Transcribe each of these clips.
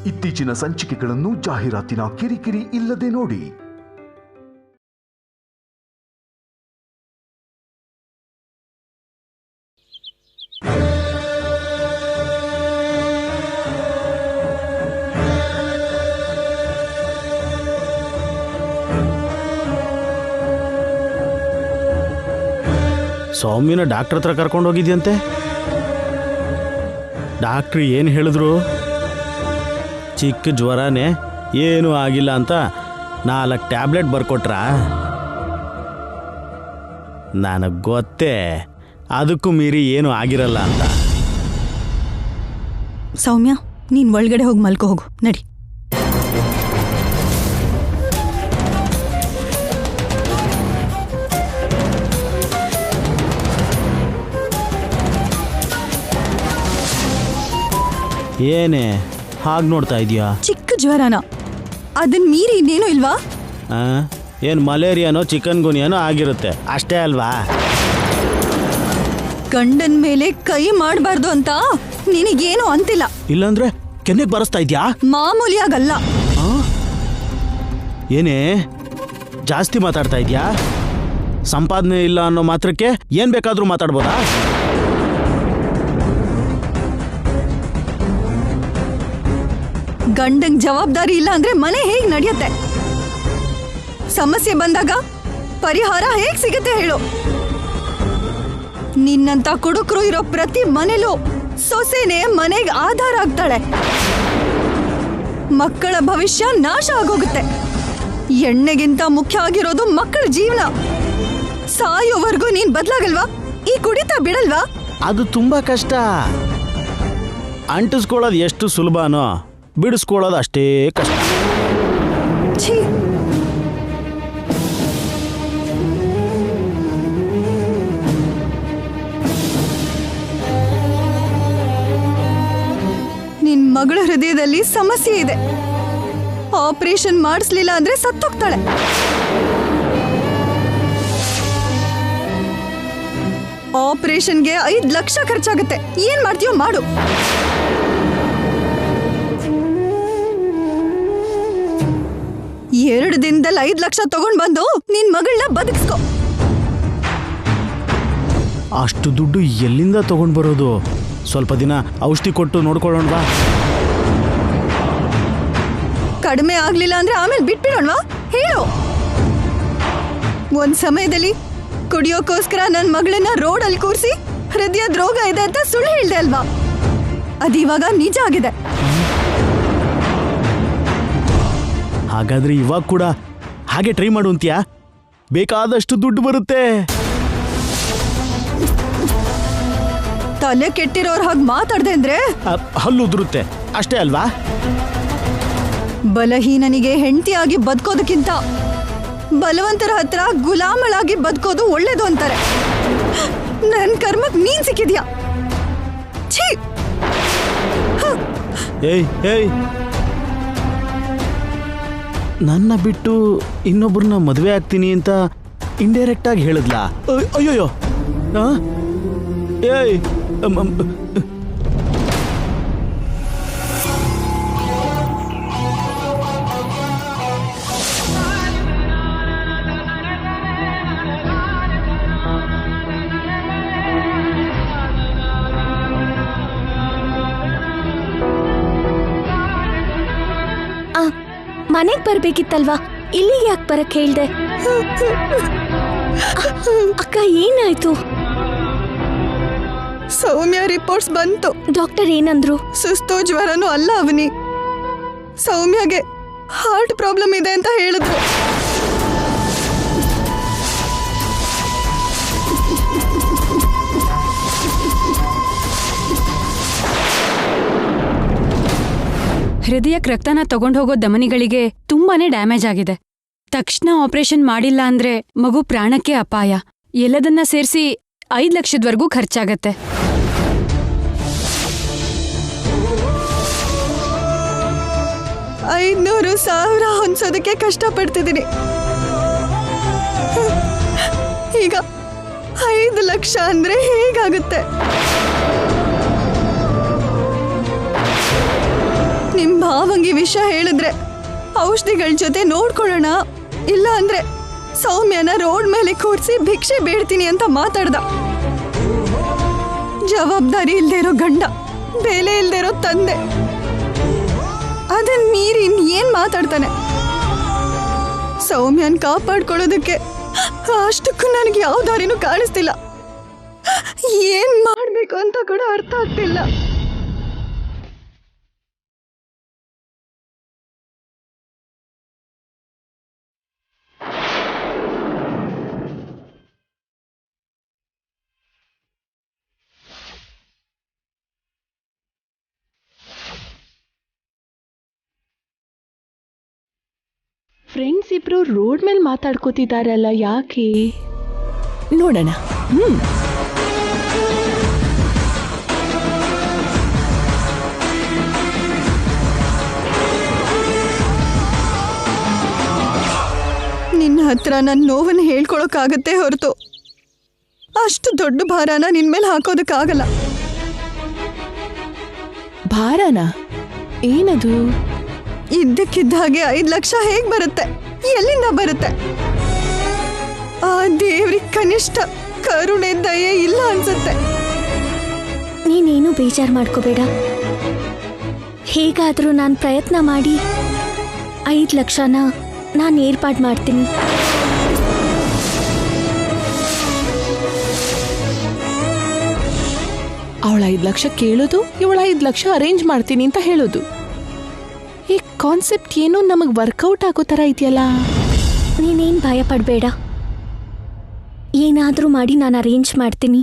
ಇತ್ತೀಚಿನ ಸಂಚಿಕೆಗಳನ್ನು ಜಾಹೀರಾತಿನ ಕಿರಿಕಿರಿ ಇಲ್ಲದೆ ನೋಡಿ. ಸೌಮ್ಯನ ಡಾಕ್ಟರ್ ಹತ್ರ ಕರ್ಕೊಂಡು ಹೋಗಿದ್ಯಂತೆ. ಡಾಕ್ಟ್ರು ಏನು ಹೇಳಿದ್ರು? ಚಿಕ್ಕ ಜ್ವರನೇ, ಏನೂ ಆಗಿಲ್ಲ ಅಂತ 4 ಟ್ಯಾಬ್ಲೆಟ್ ಬರ್ಕೊಟ್ರಾ? ನನಗೆ ಗೊತ್ತೇ ಅದಕ್ಕೂ ಮೀರಿ ಏನೂ ಆಗಿರಲ್ಲ ಅಂತ. ಸೌಮ್ಯ, ನೀನು ಒಳಗಡೆ ಹೋಗಿ ಮಲ್ಕೋ ಹೋಗು, ನಡಿ. ಏನೇ ಹಾಗೆ ನೋಡ್ತಾ ಇದೀಯಾ? ಚಿಕ್ಕ ಜ್ವರನ, ಅದನ್ನ ಮೀರಿ ಇನ್ನೇನು ಇಲ್ವಾ? ಏನು ಮಲೇರಿಯಾನೋ ಚಿಕನ್ ಗುನಿಯಾನೋ ಆಗಿರುತ್ತೆ ಅಷ್ಟೇ ಅಲ್ವಾ? ಗಂಡನ ಮೇಲೆ ಕೈ ಮಾಡಬಾರ್ದು ಅಂತ ನಿನಗೇನು ಅಂತಿಲ್ಲ. ಇಲ್ಲಾಂದ್ರೆ ಕೆನ್ನೆಗೆ ಬರಸ್ತಾ ಇದ್ಯಾ? ಮಾಮೂಲಿಯಾಗಲ್ಲ. ಏನೇ ಜಾಸ್ತಿ ಮಾತಾಡ್ತಾ ಇದ್ಯಾ? ಸಂಪಾದನೆ ಇಲ್ಲ ಅನ್ನೋ ಮಾತ್ರಕ್ಕೆ ಏನ್ ಬೇಕಾದ್ರೂ ಮಾತಾಡ್ಬೋದಾ? ಗಂಡಂಗ್ ಜವಾಬ್ದಾರಿ ಇಲ್ಲ ಅಂದ್ರೆ ಮನೆ ಹೇಗ್ ನಡೆಯುತ್ತೆ? ಸಮಸ್ಯೆ ಬಂದಾಗ ಪರಿಹಾರ ಹೇಗ್ ಸಿಗುತ್ತೆ ಹೇಳು? ನಿನ್ನಂತ ಕುಡುಕರು ಇರೋ ಪ್ರತಿ ಮನೇಲೂ ಸೊಸೆನೆ ಮನೆಗೆ ಆಧಾರ ಆಗ್ತಾಳೆ. ಮಕ್ಕಳ ಭವಿಷ್ಯ ನಾಶ ಆಗೋಗುತ್ತೆ. ಎಣ್ಣೆಗಿಂತ ಮುಖ್ಯ ಆಗಿರೋದು ಮಕ್ಕಳ ಜೀವನ. ಸಾಯೋವರೆಗೂ ನೀನ್ ಬದ್ಲಾಗಲ್ವಾ? ಈ ಕುಡಿತ ಬಿಡಲ್ವಾ? ಅದು ತುಂಬಾ ಕಷ್ಟ. ಅಂಟಿಸ್ಕೊಳ್ಳೋದು ಎಷ್ಟು ಸುಲಭನೋ ಬಿಡಿಸ್ಕೊಳ್ಳೋದು ಅಷ್ಟೇ ಕಷ್ಟ. ಛೀ, ನಿನ್ ಮಗಳ ಹೃದಯದಲ್ಲಿ ಸಮಸ್ಯೆ ಇದೆ. ಆಪರೇಷನ್ ಮಾಡಿಸ್ಲಿಲ್ಲ ಅಂದ್ರೆ ಸತ್ತೋಗ್ತಾಳೆ. ಆಪರೇಷನ್ಗೆ 5 ಲಕ್ಷ ಖರ್ಚಾಗುತ್ತೆ. ಏನ್ ಮಾಡ್ತೀಯೋ ಮಾಡು. ಎರಡು ದಿನದಲ್ಲಿ 5 ಲಕ್ಷ ತಗೊಂಡ್ ಬಂದು ನಿನ್ ಮಗಳನ್ನ ಬದುಕಿಸ್ಕೊ. ಅಷ್ಟು ದುಡ್ಡು ಎಲ್ಲಿಂದ ತಗೊಂಡ್ ಬರೋದು? ಸ್ವಲ್ಪ ದಿನ ಔಷಧಿ ಕೊಟ್ಟು ನೋಡ್ಕೊಳ್ಳೋಣವಾ? ಕಡಿಮೆ ಆಗ್ಲಿಲ್ಲ ಅಂದ್ರೆ ಆಮೇಲೆ ಬಿಟ್ಬಿಡೋಣವಾ? ಹೇಳು. ಒಂದ್ ಸಮಯದಲ್ಲಿ ಕುಡಿಯೋಕೋಸ್ಕರ ನನ್ ಮಗಳನ್ನ ರೋಡಲ್ಲಿ ಕೂರಿಸಿ ಹೃದಯದ ರೋಗ ಇದೆ ಅಂತ ಸುಳ್ಳು ಹೇಳ್ದೆ ಅಲ್ವಾ? ಅದಿವಾಗ ನಿಜ ಆಗಿದೆ. ಹಾಗಾದ್ರೆ ಇವಾಗ ಕೂಡ ಹಾಗೆ ಟ್ರೈ ಮಾಡು ಅಂತೀಯಾ? ಬೇಕಾದಷ್ಟು ದುಡ್ಡು ಬರುತ್ತೆ. ತಲೆ ಕೆಟ್ಟಿರೋರ್ ಹಾಗೆ ಮಾತಾಡ್ದೆ ಅಂದ್ರೆ ಹಲ್ಲು ಉದುರುತ್ತೆ ಅಷ್ಟೇ ಅಲ್ವಾ? ಬಲಹೀನನಿಗೆ ಹೆಂಡತಿಯಾಗಿ ಬದುಕೋದಕ್ಕಿಂತ ಬಲವಂತರ ಹತ್ರ ಗುಲಾಮಳಾಗಿ ಬದುಕೋದು ಒಳ್ಳೇದು ಅಂತಾರೆ. ನನ್ ಕರ್ಮಕ್ ನೀನ್ ಸಿಕ್ಕಿದ್ಯಾ? ಛೀ! ಏಯ್ ಏಯ್, ನನ್ನ ಬಿಟ್ಟು ಇನ್ನೊಬ್ಬರನ್ನ ಮದುವೆ ಆಗ್ತೀನಿ ಅಂತ ಇಂಡೈರೆಕ್ಟ್ ಆಗಿ ಹೇಳಿದ್ಲಾ? ಅಯ್ಯೋಯ್ಯೋ, ಏಯ್ ಮನೆಗ್ ಬರ್ಬೇಕಿತ್ತಲ್ವಾ? ಇಲ್ಲಿಗೆ ಯಾಕೆ ಬರಕ್ ಹೇಳ್ದೆ? ಅಕ್ಕ ಏನಾಯ್ತು? ಸೌಮ್ಯ ರಿಪೋರ್ಟ್ಸ್ ಬಂತು. ಡಾಕ್ಟರ್ ಏನಂದ್ರು? ಸುಸ್ತು ಜ್ವರನೂ ಅಲ್ಲ ಅವನಿ. ಸೌಮ್ಯಗೆ ಹಾರ್ಟ್ ಪ್ರಾಬ್ಲಮ್ ಇದೆ ಅಂತ ಹೇಳಿದ್ರು. ಹೃದಯಕ್ಕೆ ರಕ್ತನ ತಗೊಂಡು ಹೋಗೋ ಧಮನಿಗಳಿಗೆ ತುಂಬಾನೇ ಡ್ಯಾಮೇಜ್ ಆಗಿದೆ. ತಕ್ಷಣ ಆಪರೇಷನ್ ಮಾಡಿಲ್ಲ ಅಂದ್ರೆ ಮಗು ಪ್ರಾಣಕ್ಕೆ ಅಪಾಯ. ಎಲ್ಲದನ್ನ ಸೇರಿಸಿ 5 ಲಕ್ಷದವರೆಗೂ ಖರ್ಚಾಗತ್ತೆ. $500,000 ಹೊಂದ್ಸೋದಕ್ಕೆ ಕಷ್ಟಪಡ್ತಿದ್ದೀನಿ. ಈಗ 5 ಲಕ್ಷ ಅಂದ್ರೆ ಹೇಗಾಗುತ್ತೆ? ನಿಮ್ ಭಾವಂಗಿ ವಿಷಯ ಹೇಳಿದ್ರೆ ಔಷಧಿಗಳ ಜೊತೆ ನೋಡ್ಕೊಳ್ಳೋಣ, ಇಲ್ಲ ಅಂದ್ರೆ ಸೌಮ್ಯನ ರೋಡ್ ಮೇಲೆ ಕೂರ್ಸಿ ಭಿಕ್ಷೆ ಬೇಡ್ತೀನಿ ಅಂತ ಮಾತಾಡ್ದ. ಜವಾಬ್ದಾರಿ ಇಲ್ದೇ ಇರೋ ಗಂಡ, ಬೆಲೆ ಇಲ್ದೇ ಇರೋ ತಂದೆ, ಅದನ್ ಮೀರಿ ಏನ್ ಮಾತಾಡ್ತಾನೆ? ಸೌಮ್ಯನ್ ಕಾಪಾಡ್ಕೊಳ್ಳೋದಕ್ಕೆ ಅಷ್ಟಕ್ಕೂ ನನಗೆ ಯಾವ ದಾರಿನೂ ಕಾಣಿಸ್ತಿಲ್ಲ. ಏನ್ ಮಾಡ್ಬೇಕು ಅಂತ ಕೂಡ ಅರ್ಥ ಆಗ್ತಿಲ್ಲ. ಫ್ರೆಂಡ್ಸ್ ಇಬ್ರು ರೋಡ್ ಮೇಲೆ ಮಾತಾಡ್ಕೋತಿದಾರಲ್ಲ, ಯಾಕೆ? ನೋಡೋಣ. ನಿನ್ನ ಹತ್ರ ನನ್ನ ನೋವನ್ನು ಹೇಳ್ಕೊಳಕ್ಕಾಗತ್ತೆ ಹೊರತು ಅಷ್ಟು ದೊಡ್ಡ ಭಾರನ ನಿನ್ ಮೇಲೆ ಹಾಕೋದಕ್ಕಾಗಲ್ಲ. ಭಾರನ? ಏನದು? ಇದ್ದಕ್ಕಿದ್ದ ಹಾಗೆ 5 ಲಕ್ಷ ಹೇಗ್ ಬರುತ್ತೆ? ಎಲ್ಲಿಂದ ಬರುತ್ತೆ? ಆ ದೇವ್ರಿಗೆ ಕನಿಷ್ಠ ಕರುಣೆ ದಯೆ ಇಲ್ಲ ಅನ್ಸುತ್ತೆ. ನೀನೇನು ಬೇಜಾರು ಮಾಡ್ಕೋಬೇಡ. ಹೇಗಾದರೂ ನಾನು ಪ್ರಯತ್ನ ಮಾಡಿ 5 ಲಕ್ಷನ ನಾನು ಏರ್ಪಾಡು ಮಾಡ್ತೀನಿ. ಅವಳ 5 ಲಕ್ಷ ಕೇಳೋದು, ಇವಳ 5 ಲಕ್ಷ ಅರೇಂಜ್ ಮಾಡ್ತೀನಿ ಅಂತ ಹೇಳೋದು. ಈ ಕಾನ್ಸೆಪ್ಟ್ ಏನೋ ನಮಗೆ ವರ್ಕೌಟ್ ಆಗೋ ಥರ ಇದೆಯಲ್ಲ. ನೀನೇನು ಭಯ ಪಡಬೇಡ, ಏನಾದರೂ ಮಾಡಿ ನಾನು ಅರೇಂಜ್ ಮಾಡ್ತೀನಿ.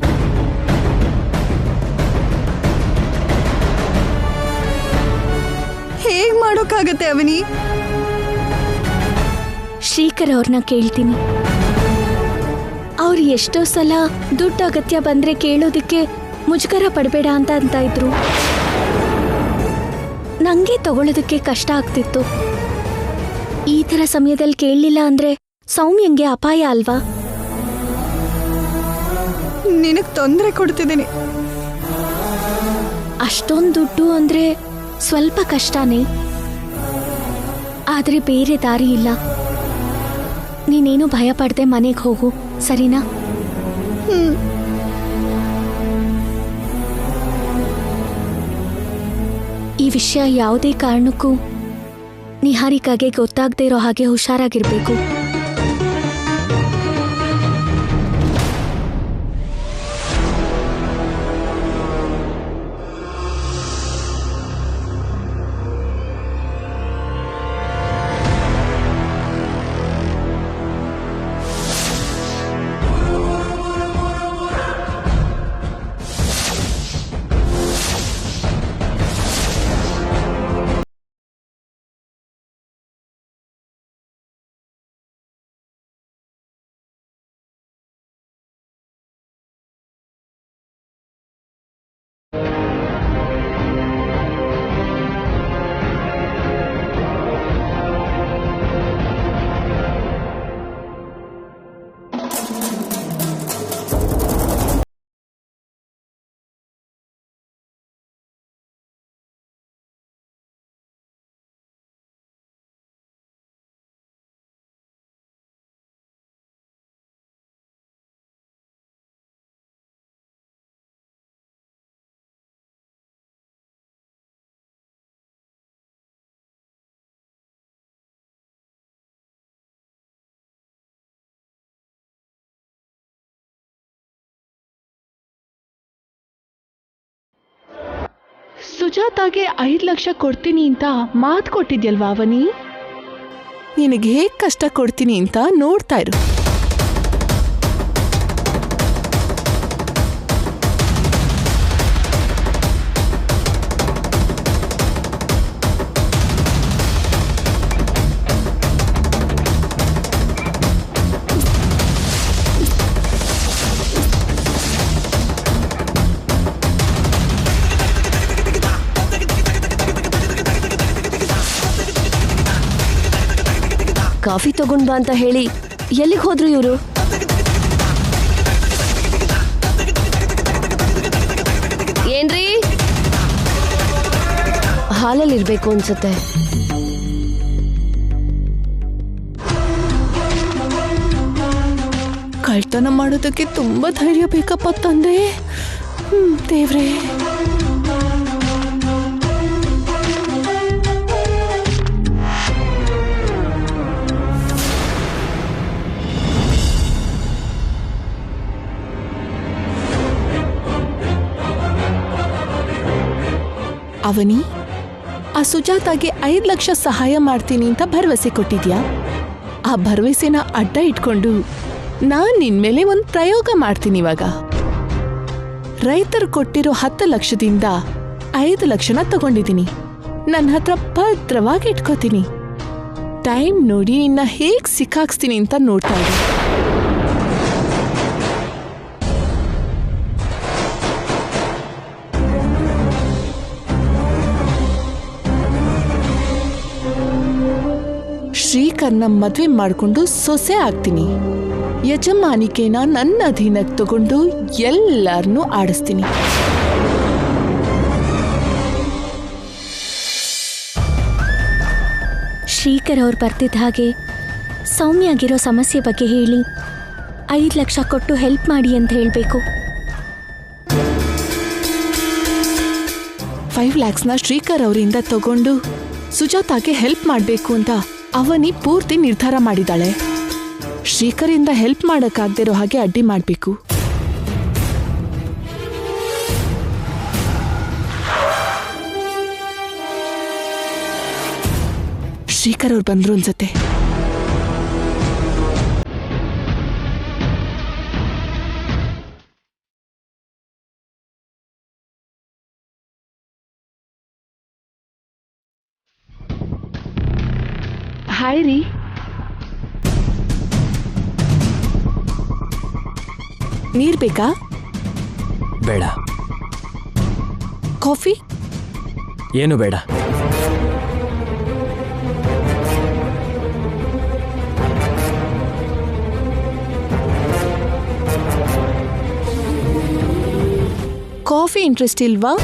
ಹೇಗ್ ಮಾಡೋಕ್ಕಾಗತ್ತೆ ಅವನಿ? ಶ್ರೀಕರ್ ಅವ್ರನ್ನ ಕೇಳ್ತೀನಿ. ಅವ್ರು ಎಷ್ಟೋ ಸಲ ದುಡ್ಡು ಅಗತ್ಯ ಬಂದರೆ ಕೇಳೋದಕ್ಕೆ ಮುಜುಗರ ಪಡಬೇಡ ಅಂತ ಇದ್ರು. ನನಗೆ ತಗೊಳ್ಳೋದಕ್ಕೆ ಕಷ್ಟ ಆಗ್ತಿತ್ತು. ಈ ಥರ ಸಮಯದಲ್ಲಿ ಕೇಳಲಿಲ್ಲ ಅಂದರೆ ಸೌಮ್ಯಂಗೆ ಅಪಾಯ ಅಲ್ವಾ? ನಿನಗ್ ತೊಂದರೆ ಕೊಡ್ತಿದ್ದೀನಿ. ಅಷ್ಟೊಂದು ದುಡ್ಡು ಅಂದರೆ ಸ್ವಲ್ಪ ಕಷ್ಟನೇ, ಆದರೆ ಬೇರೆ ದಾರಿ ಇಲ್ಲ. ನೀನೇನು ಭಯ ಪಡದೆ ಮನೆಗೆ ಹೋಗು, ಸರಿನಾ? ಈ ವಿಷಯ ಯಾವುದೇ ಕಾರಣಕ್ಕೂ ನಿಹಾರಿಕಾಗೆ ಗೊತ್ತಾಗದೇ ಇರೋ ಹಾಗೆ ಹುಷಾರಾಗಿರ್ಬೇಕು. ಸುಜಾತಾಗೆ 5 ಲಕ್ಷ ಕೊಡ್ತೀನಿ ಅಂತ ಮಾತು ಕೊಟ್ಟಿದ್ಯಲ್ವಾ ಅವನಿ? ನಿನಗೆ ಹೇಗೆ ಕಷ್ಟ ಕೊಡ್ತೀನಿ ಅಂತ ನೋಡ್ತಾ ಇರು. ಕಾಫಿ ತಗೊಂಡ್ ಬಾ ಅಂತ ಹೇಳಿ ಎಲ್ಲಿಗೆ ಹೋದ್ರು ಇವರು? ಏನ್ರಿ? ಹಾಲಲ್ಲಿ ಇರ್ಬೇಕು ಅನ್ಸುತ್ತೆ. ಕಳ್ತನ ಮಾಡೋದಕ್ಕೆ ತುಂಬಾ ಧೈರ್ಯ ಬೇಕಪ್ಪ ತಂದೆ. ದೇವ್ರೇ. ಅವನಿ, ಆ ಸುಜಾತಾಗೆ 5 ಲಕ್ಷ ಸಹಾಯ ಮಾಡ್ತೀನಿ ಅಂತ ಭರವಸೆ ಕೊಟ್ಟಿದ್ಯಾ? ಆ ಭರವಸೆನ ಅಡ್ಡ ಇಟ್ಕೊಂಡು ನಾನ್ ನಿನ್ಮೇಲೆ ಒಂದು ಪ್ರಯೋಗ ಮಾಡ್ತೀನಿ. ಇವಾಗ ರೈತರು ಕೊಟ್ಟಿರೋ 10 ಲಕ್ಷದಿಂದ 5 ಲಕ್ಷನ ತಗೊಂಡಿದ್ದೀನಿ. ನನ್ನ ಹತ್ರ ಭದ್ರವಾಗಿ ಇಟ್ಕೋತೀನಿ. ಟೈಮ್ ನೋಡಿ ನಿನ್ನ ಹೇಗ್ ಸಿಕ್ಕಾಕ್ಸ್ತೀನಿ ಅಂತ ನೋಡ್ತಾ ಇದ್ದೀನಿ. ಶ್ರೀಕರ್ನ ಮದ್ವೆ ಮಾಡ್ಕೊಂಡು ಸೊಸೆ ಆಗ್ತೀನಿ. ಯಜಮಾನಿಕೆನ ನನ್ನ ಅಧೀನಕ್ಕೆ ತಗೊಂಡು ಎಲ್ಲಾರನ್ನೂ ಆಡಿಸ್ತೀನಿ. ಶ್ರೀಕರ್ ಅವ್ರು ಬರ್ತಿದ್ದ ಹಾಗೆ ಸೌಮ್ಯಾಗಿರೋ ಸಮಸ್ಯೆ ಬಗ್ಗೆ ಹೇಳಿ 5 ಲಕ್ಷ ಕೊಟ್ಟು ಹೆಲ್ಪ್ ಮಾಡಿ ಅಂತ ಹೇಳಬೇಕು. 5 lakhsನ ಶ್ರೀಕರ್ ಅವರಿಂದ ತಗೊಂಡು ಸುಜಾತಾಗೆ ಹೆಲ್ಪ್ ಮಾಡಬೇಕು ಅಂತ ಅವನಿ ಪೂರ್ತಿ ನಿರ್ಧಾರ ಮಾಡಿದಾಳೆ. ಶ್ರೀಕರಿಂದ ಹೆಲ್ಪ್ ಮಾಡಕ್ಕಾಗ್ದಿರೋ ಹಾಗೆ ಅಡ್ಡಿ ಮಾಡಬೇಕು. ಶ್ರೀಕರ್ ಅವ್ರು ಬಂದ್ರು ಅನ್ಸತ್ತೆ. ಹಾಯ್ ರೀ. ನೀರ್ ಬೇಕಾ? ಬೇಡ. ಕಾಫಿ? ಏನು ಬೇಡ. ಕಾಫಿ ಇಂಟ್ರೆಸ್ಟ್ ಇಲ್ವಾ?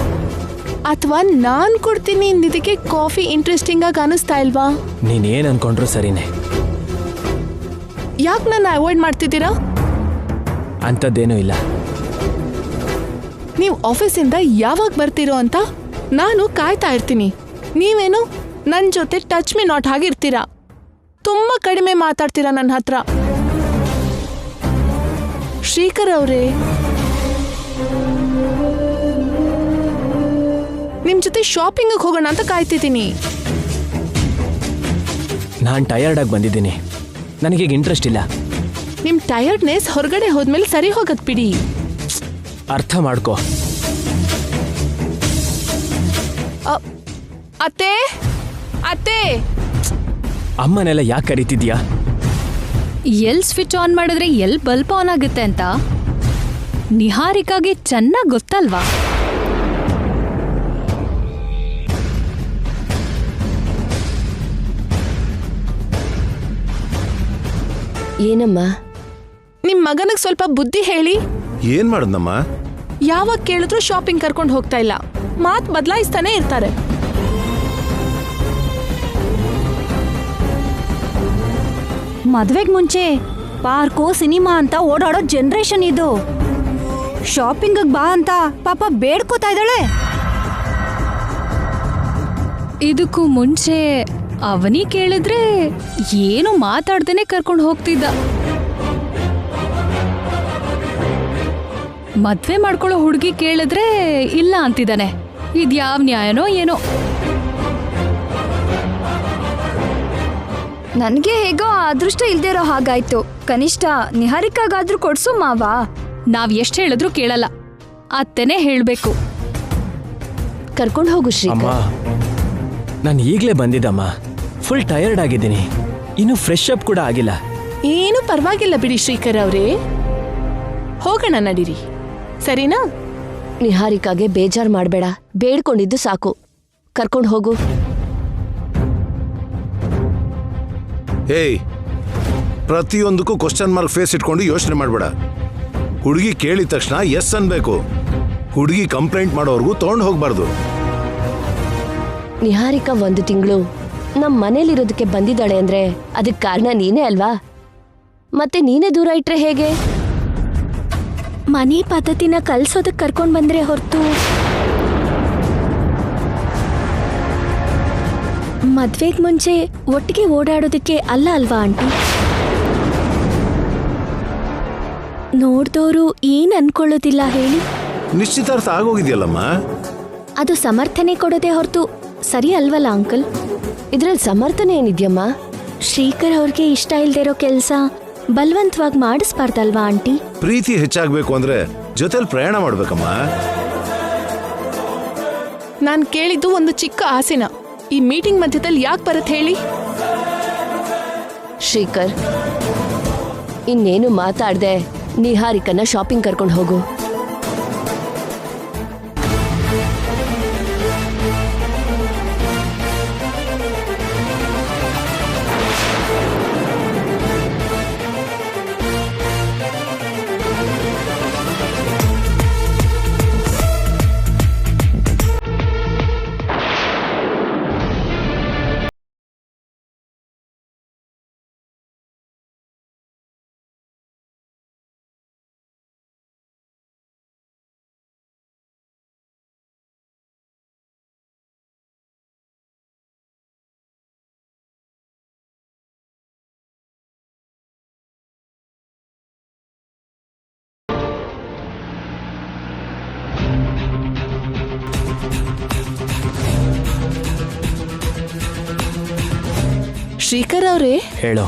ಅಥವಾ ನಾನ್ ಕೊಡ್ತೀನಿ ಇಂದಿದ್ದಕ್ಕೆ ಕಾಫಿ ಇಂಟ್ರೆಸ್ಟಿಂಗ್ ಆಗಿ ಅನಿಸ್ತಾ ಇಲ್ವಾ? ನೀನೇನ್ ಅನ್ಕೊಂಡ್ರು ಸರಿನೇ. ಯಾಕೆ ನನ್ನ ಅವಾಯ್ಡ್ ಮಾಡ್ತಿದ್ದೀರಾ? ಅಂಥದ್ದೇನೂ ಇಲ್ಲ. ನೀವು ಆಫೀಸಿಂದ ಯಾವಾಗ ಬರ್ತೀರೋ ಅಂತ ನಾನು ಕಾಯ್ತಾ ಇರ್ತೀನಿ. ನೀವೇನು ನನ್ನ ಜೊತೆ ಟಚ್ ಮಿ ನಾಟ್ ಆಗಿರ್ತೀರಾ. ತುಂಬಾ ಕಡಿಮೆ ಮಾತಾಡ್ತೀರಾ ನನ್ನ ಹತ್ರ. ಶ್ರೀಕರ್ ಅವರೇ, ನಿಮ್ ಜೊತೆ ಶಾಪಿಂಗ್ ಹೋಗೋಣ ಅಂತ ಕಾಯ್ತಿದ್ದೀನಿ. ನಾನು ಟಯರ್ಡ್ ಆಗಿ ಬಂದಿದ್ದೀನಿ. ನನಗೀಗ ಇಂಟ್ರೆಸ್ಟ್ ಇಲ್ಲ. ನಿಮ್ ಟಯರ್ಡ್ನೆಸ್ ಹೊರಗಡೆ ಹೋದ್ಮೇಲೆ ಸರಿ ಹೋಗತ್ ಬಿಡಿ. ಅರ್ಥ ಮಾಡ್ಕೋ. ಅತ್ತೆ ಅತ್ತೆ, ಅಮ್ಮನೆಲ್ಲ ಯಾಕೆ ಕರೀತಿದ್ಯಾ? ಎಲ್ ಸ್ವಿಚ್ ಆನ್ ಮಾಡಿದ್ರೆ ಎಲ್ ಬಲ್ಬ್ ಆನ್ ಆಗುತ್ತೆ ಅಂತ ನಿಹಾರಿಕಾಗೆ ಚೆನ್ನಾಗಿ ಗೊತ್ತಲ್ವಾ? ಏನಮ್ಮ? ನಿಮ್ ಮಗನಿಗೆ ಸ್ವಲ್ಪ ಬುದ್ಧಿ ಹೇಳಿ. ಏನ್ ಮಾಡದ್ನಮ್ಮ? ಯಾವಾಗ ಕೇಳಿದ್ರು ಶಾಪಿಂಗ್ ಕರ್ಕೊಂಡು ಹೋಗ್ತಾ ಇಲ್ಲ. ಮಾತ್ ಬದಲಾಯಿಸ್ತಾನೆ ಇರ್ತಾರೆ. ಮದ್ವೆಗ್ ಮುಂಚೆ ಪಾರ್ಕು ಸಿನಿಮಾ ಅಂತ ಓಡಾಡೋ ಜನರೇಷನ್ ಇದು. ಶಾಪಿಂಗ್ ಬಾ ಅಂತ ಪಾಪ ಬೇಡ್ಕೋತಾ ಇದ್ದಾಳೆ. ಇದಕ್ಕೂ ಮುಂಚೆ ಅವನಿ ಕೇಳಿದ್ರೆ ಏನು ಮಾತಾಡ್ದೇನೆ ಕರ್ಕೊಂಡು ಹೋಗ್ತಿದ್ದ. ಮದ್ವೆ ಮಾಡ್ಕೊಳ್ಳೋ ಹುಡುಗಿ ಕೇಳಿದ್ರೆ ಇಲ್ಲ ಅಂತಿದ್ದಾನೆ. ಇದ್ಯಾವ ನ್ಯಾಯನೋ ಏನೋ. ನನ್ಗೆ ಹೇಗೋ ಅದೃಷ್ಟ ಇಲ್ದೇ ಇರೋ ಹಾಗಾಯ್ತು. ಕನಿಷ್ಠ ನಿಹಾರಿಕಾಗಾದ್ರೂ ಕೊಡ್ಸು ಮಾವ. ನಾವ್ ಎಷ್ಟ್ ಹೇಳಿದ್ರು ಕೇಳಲ್ಲ. ಅತ್ತೆನೇ ಹೇಳ್ಬೇಕು. ಕರ್ಕೊಂಡು ಹೋಗು ಅಮ್ಮ, ಶ್ರೀಕರ್. ನಾನು ಈಗಲೇ ಬಂದಿದ್ದಮ್ಮ. ಫುಲ್ ಟಯರ್ಡ್ ಆಗಿದ್ದೀನಿ. ಇನ್ನು ಫ್ರೆಶ್ ಅಪ್ ಕೂಡ ಆಗಿಲ್ಲ. ಏನು ಪರವಾಗಿಲ್ಲ ಬಿಡಿ ಶ್ರೀಕರ್ ಅವರೇ. ಹೋಗೋಣ ನಡೀರಿ, ಸರಿನಾ? ನಿಹಾರಿಕಾಗೆ ಬೇಜಾರ್ ಮಾಡಬೇಡ. ಬೇಡ್ಕೊಂಡಿದ್ದು ಸಾಕು. ಕರ್ಕೊಂಡು ಹೋಗು. ಏಯ್, ಪ್ರತಿಯೊಂದಕ್ಕೂ ಕ್ವಶನ್ ಮಾರ್ಕ್ ಫೇಸ್ ಇಟ್ಕೊಂಡು ಯೋಚನೆ ಮಾಡಬೇಡ. ಹುಡುಗಿ ಕೇಳಿದ ತಕ್ಷಣ ಎಸ್ ಅನ್ಬೇಕು. ಹುಡುಗಿ ಕಂಪ್ಲೇಂಟ್ ಮಾಡೋವರೆಗೂ ತಗೊಂಡು ಹೋಗ್ಬಾರ್ದು. ನಿಹಾರಿಕಾ 1 ತಿಂಗಳು ನಮ್ ಮನೇಲಿರೋದಕ್ಕೆ ಬಂದಿದ್ದಾಳೆ ಅಂದ್ರೆ ಅದಕ್ಕೆ ಕಾರಣ ನೀನೇ ಅಲ್ವಾ? ಮತ್ತೆ ನೀನೇ ದೂರ ಇಟ್ರೆ ಹೇಗೆ? ಮನೆ ಪದ್ಧತಿನ ಕಲ್ಸೋದಕ್ಕೆ ಕರ್ಕೊಂಡ್ ಬಂದ್ರೆ ಹೊರತು ಮದ್ವೆಗ್ ಮುಂಚೆ ಒಟ್ಟಿಗೆ ಓಡಾಡೋದಕ್ಕೆ ಅಲ್ಲ ಅಲ್ವಾ ಆಂಟಿ? ನೋಡ್ದೋರು ಏನ್ ಅನ್ಕೊಳ್ಳೋದಿಲ್ಲ ಹೇಳಿ? ನಿಶ್ಚಿತಾರ್ಥ ಆಗೋಗಿದೆಯಲ್ಲಮ್ಮ. ಅದು ಸಮರ್ಥನೆ ಕೊಡೋದೇ ಹೊರತು ಸರಿ ಅಲ್ವಲ್ಲ ಅಂಕಲ್? ಇದ್ರಲ್ಲಿ ಸಮರ್ಥನೆ ಏನಿದ್ಯಮ್ಮ? ಶ್ರೀಕರ್ ಅವ್ರಿಗೆ ಇಷ್ಟ ಇಲ್ದೇ ಇರೋ ಕೆಲ್ಸ ಬಲವಂತವಾಗಿ ಮಾಡಿಸ್ಬಾರ್ದಲ್ವಾ ಆಂಟಿ? ಪ್ರೀತಿ ಹೆಚ್ಚಾಗ್ಬೇಕು ಅಂದ್ರೆ ಜೊತೆಲಿ ಪ್ರಯಾಣ ಮಾಡ್ಬೇಕಮ್ಮ. ನಾನ್ ಕೇಳಿದ್ದು ಒಂದು ಚಿಕ್ಕ ಆಸೆನ. ಈ ಮೀಟಿಂಗ್ ಮಧ್ಯದಲ್ಲಿ ಯಾಕೆ ಬರತ್ ಹೇಳಿ? ಶ್ರೀಕರ್, ಇನ್ನೇನು ಮಾತಾಡ್ದೆ ನಿಹಾರಿಕನ್ನ ಶಾಪಿಂಗ್ ಕರ್ಕೊಂಡು ಹೋಗು. ಶ್ರೀಕರ್ ಅವರೇ, ಹೇಳೋ.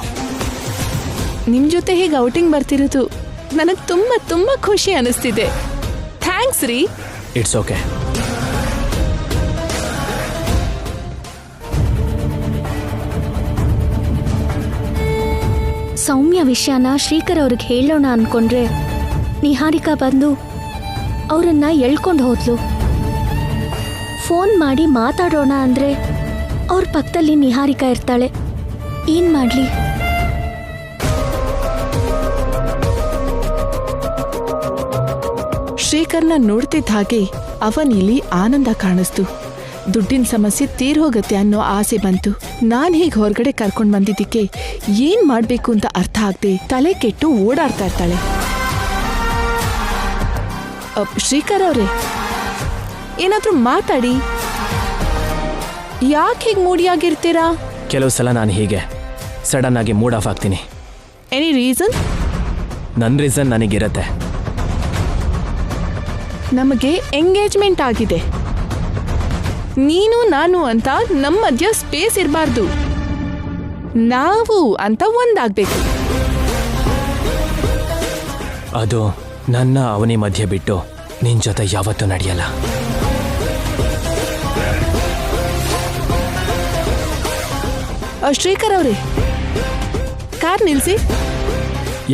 ನಿಮ್ ಜೊತೆ ಹೀಗೆ ಔಟಿಂಗ್ ಬರ್ತಿರೋದು ನನಗ್ ತುಂಬಾ ತುಂಬಾ ಖುಷಿ ಅನಿಸ್ತಿದೆ. ಥ್ಯಾಂಕ್ಸ್ ರೀ. It's okay. ಸೌಮ್ಯ ವಿಷಯನ ಶ್ರೀಕರ್ ಅವ್ರಿಗೆ ಹೇಳೋಣ ಅನ್ಕೊಂಡ್ರೆ ನಿಹಾರಿಕಾ ಬಂದು ಅವರನ್ನ ಎಳ್ಕೊಂಡು ಹೋದ್ಲು. ಫೋನ್ ಮಾಡಿ ಮಾತಾಡೋಣ ಅಂದ್ರೆ ಅವ್ರ ಪಕ್ಕದಲ್ಲಿ ನಿಹಾರಿಕಾ ಇರ್ತಾಳೆ. ಏನ್ ಮಾಡ್ಲಿ? ಶ್ರೀಕರ್ನ ನೋಡ್ತಿದ್ದ ಹಾಗೆ ಅವನಿಲಿ ಆನಂದ ಕಾಣಿಸ್ತು. ದುಡ್ಡಿನ ಸಮಸ್ಯೆ ತೀರ್ ಹೋಗತ್ತೆ ಅನ್ನೋ ಆಸೆ ಬಂತು. ನಾನ್ ಹೀಗೆ ಹೊರಗಡೆ ಕರ್ಕೊಂಡ್ ಬಂದಿದ್ದಕ್ಕೆ ಏನ್ ಮಾಡ್ಬೇಕು ಅಂತ ಅರ್ಥ ಆಗದೆ ತಲೆ ಕೆಟ್ಟು ಓಡಾಡ್ತಾ ಇರ್ತಾಳೆ. ಶ್ರೀಕರ್ ಅವ್ರೆ, ಏನಾದ್ರೂ ಮಾತಾಡಿ. ಯಾಕೆ ಹೀಗೆ ಮೂಡಿಯಾಗಿರ್ತೀರಾ? ಕೆಲವು ಸಲ ನಾನು ಹೀಗೆ ಸಡನ್ ಆಗಿ ಮೂಡ್ ಆಫ್ ಆಗ್ತೀನಿ. Any reason? ನನ್ನ ರೀಸನ್ ನನಗಿರತ್ತೆ. ನಮಗೆ ಎಂಗೇಜ್ಮೆಂಟ್ ಆಗಿದೆ. ನೀನು ನಾನು ಅಂತ ನಮ್ಮ ಮಧ್ಯ ಸ್ಪೇಸ್ ಇರಬಾರ್ದು. ನಾವು ಅಂತ ಒಂದಾಗ್ಬೇಕು. ಅದು ನನ್ನ ಅವನಿ ಮಧ್ಯೆ ಬಿಟ್ಟು ನಿನ್ ಜೊತೆ ಯಾವತ್ತೂ ನಡೆಯಲ್ಲ. ಶ್ರೀಕರ್ ಅವ್ರೆ, ಕಾರ್ ನಿಲ್ಸಿ.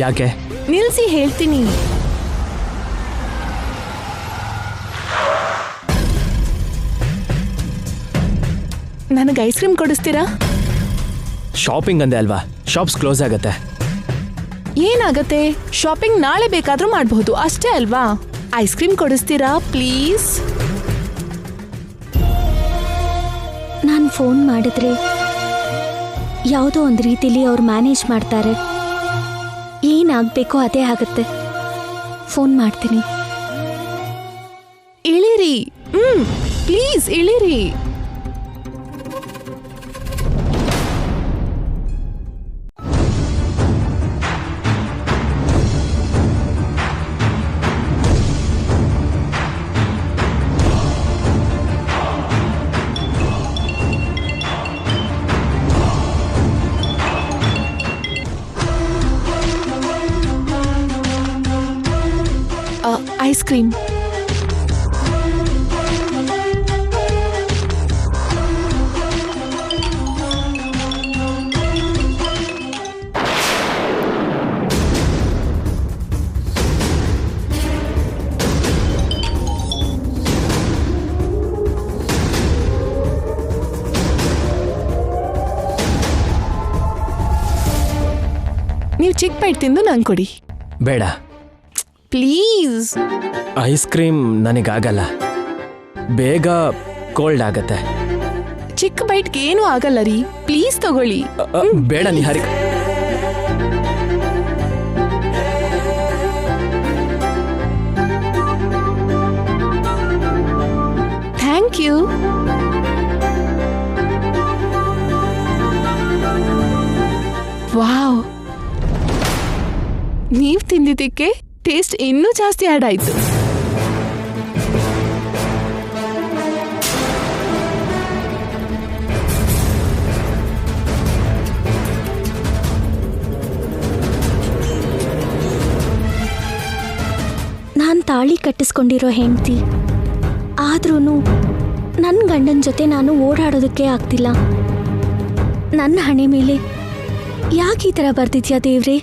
ಯಾಕೆ? ನಿಲ್ಸಿ ಹೇಳ್ತೀನಿ. ನನಗೆ ಐಸ್ ಕ್ರೀಮ್ ಕೊಡಿಸ್ತೀರಾ? ಶಾಪಿಂಗ್ ಅಂದೆ ಅಲ್ವಾ, ಶಾಪ್ಸ್ ಕ್ಲೋಸ್ ಆಗತ್ತೆ. ಏನಾಗತ್ತೆ? ಶಾಪಿಂಗ್ ನಾಳೆ ಬೇಕಾದ್ರೂ ಮಾಡಬಹುದು ಅಷ್ಟೇ ಅಲ್ವಾ? ಐಸ್ ಕ್ರೀಮ್ ಕೊಡಿಸ್ತೀರಾ ಪ್ಲೀಸ್? ನಾನು ಫೋನ್ ಮಾಡಿದ್ರೆ ಯಾವುದೋ ಒಂದು ರೀತಿಲಿ ಅವ್ರು ಮ್ಯಾನೇಜ್ ಮಾಡ್ತಾರೆ. ಏನಾಗಬೇಕೋ ಅದೇ ಆಗುತ್ತೆ. ಫೋನ್ ಮಾಡ್ತೀನಿ. ಇಳಿರಿ. ಪ್ಲೀಸ್ ಇಳಿರಿ. Ice cream. ನೀವು ಚಿಕ್ಕ ಬೈಟ್ ತಿಂದು ನಂಗೆ ಕೊಡಿ. ಬೇಡ ಪ್ಲೀಸ್. ಐಸ್ ಕ್ರೀಮ್ ನನಗಾಗಲ್ಲ, ಬೇಗ ಕೋಲ್ಡ್ ಆಗತ್ತೆ. ಚಿಕ್ಕ ಬೈಟ್ಗೆ ಏನೂ ಆಗಲ್ಲ ರೀ, ಪ್ಲೀಸ್ ತಗೊಳ್ಳಿ. ಬೇಡ ನಿಹಾರಿಕಾ. Thank you. ವಾವ್, ನೀವ್ ತಿಂದಿದ್ದಕ್ಕೆ ಟೇಸ್ಟ್ ಇನ್ನೂ ಜಾಸ್ತಿ ಆಡ್ ಆಯ್ತು. ನಾನು ತಾಳಿ ಕಟ್ಟಿಸ್ಕೊಂಡಿರೋ ಹೆಂಡತಿ ಆದ್ರೂ ನನ್ನ ಗಂಡನ ಜೊತೆ ನಾನು ಓಡಾಡೋದಕ್ಕೆ ಆಗ್ತಿಲ್ಲ. ನನ್ನ ಹಣೆ ಮೇಲೆ ಯಾಕೆ ಈ ಥರ ಬರ್ತಿದ್ಯಾ ದೇವ್ರೆ?